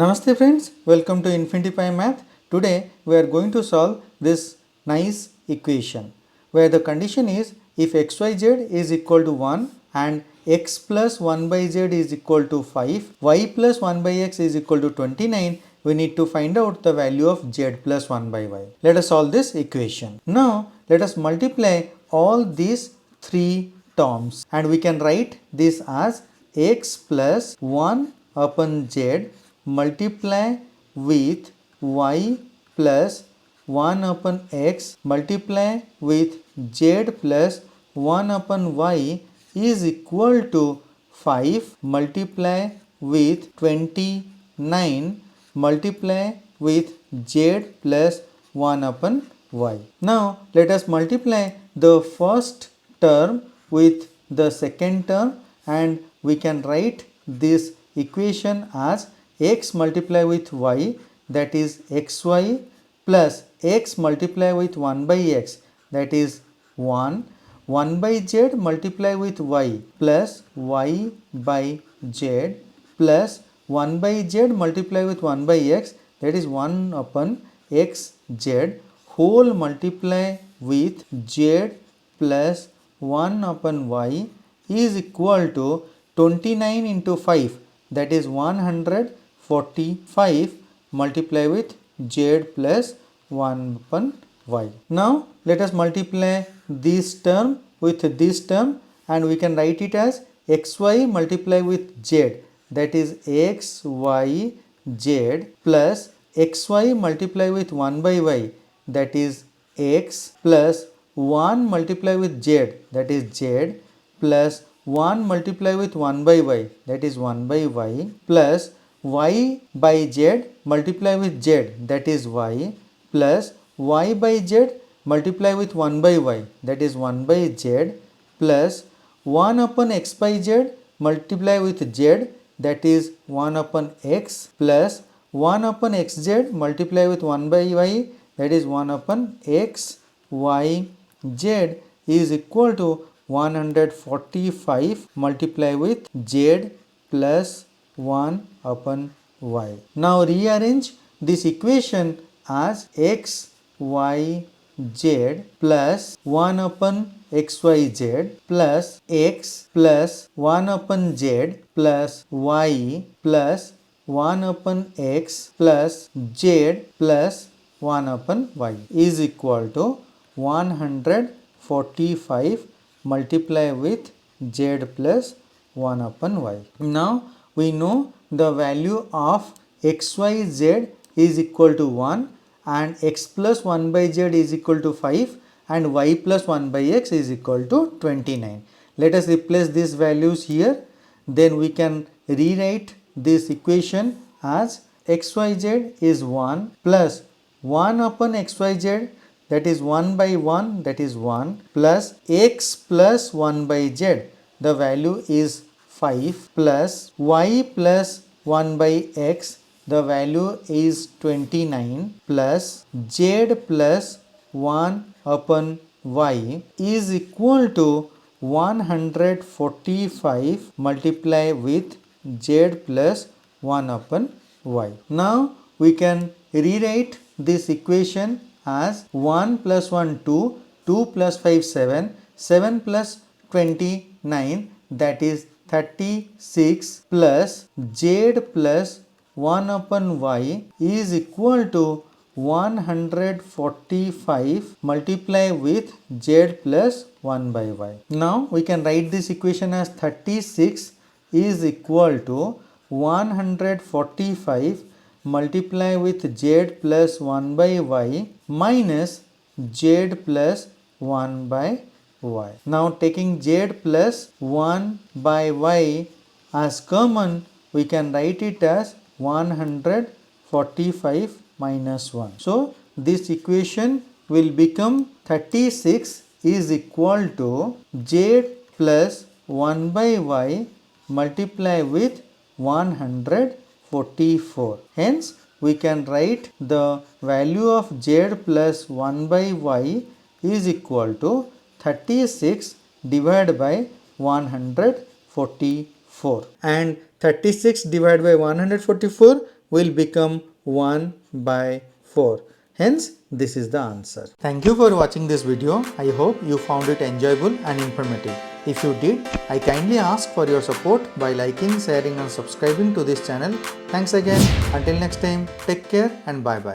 Namaste friends, welcome to Infinity Pi Math. Today we are going to solve this nice equation where the condition is if xyz is equal to 1 and x plus 1 by z is equal to 5, y plus 1 by x is equal to 29, we need to find out the value of z plus 1 by y. Let us solve this equation. Now let us multiply all these three terms and we can write this as x plus 1 upon z multiply with y plus 1 upon x multiply with z plus 1 upon y is equal to 5 multiply with 29 multiply with z plus 1 upon y. Now let us multiply the first term with the second term and we can write this equation as x multiply with y, that is xy, plus x multiply with 1 by x, that is 1 by z multiply with y plus y by z plus 1 by z multiply with 1 by x, that is 1 upon x z whole multiply with z plus 1 upon y is equal to 29 into 5, that is 145 multiply with z plus 1 upon y. Now let us multiply this term with this term and we can write it as xy multiply with z, that is xy z plus xy multiply with 1 by y, that is x plus 1 multiply with z, that is z plus 1 multiply with 1 by y, that is 1 by y, plus y by z multiply with z, that is y, plus y by z multiply with 1 by y, that is 1 by z, plus 1 upon x by z multiply with z, that is 1 upon x, plus 1 upon xz multiply with 1 by y, that is 1 upon x y z is equal to 145 multiply with z plus 1 upon y. Now rearrange this equation as x y z plus 1 upon xyz plus x plus 1 upon z plus y plus 1 upon x plus z plus 1 upon y is equal to 145 multiply with z plus 1 upon y. Now we know the value of xyz is equal to 1 and x plus 1 by z is equal to 5 and y plus 1 by x is equal to 29. Let us replace these values here. Then we can rewrite this equation as xyz is 1 plus 1 upon xyz, that is 1 by 1, that is 1, plus x plus 1 by z, the value is 5, plus y plus 1 by x, the value is 29, plus z plus 1 upon y is equal to 145 multiply with z plus 1 upon y. Now we can rewrite this equation as 1 plus 1 2, 2 plus 5 7, 7 plus 29, that is 36, plus z plus 1 upon y is equal to 145 multiply with z plus 1 by y. Now we can write this equation as 36 is equal to 145 multiply with z plus 1 by y minus z plus 1 by y. Now taking z plus 1 by y as common, we can write it as 145 minus 1. So this equation will become 36 is equal to z plus 1 by y multiply with 144. Hence we can write the value of z plus 1 by y is equal to 36 divided by 144, and 36 divided by 144, will become 1 by 4. Hence, this is the answer. Thank you for watching this video. I hope you found it enjoyable and informative. If you did, I kindly ask for your support by liking, sharing and subscribing to this channel. Thanks again. Until next time, take care and bye bye.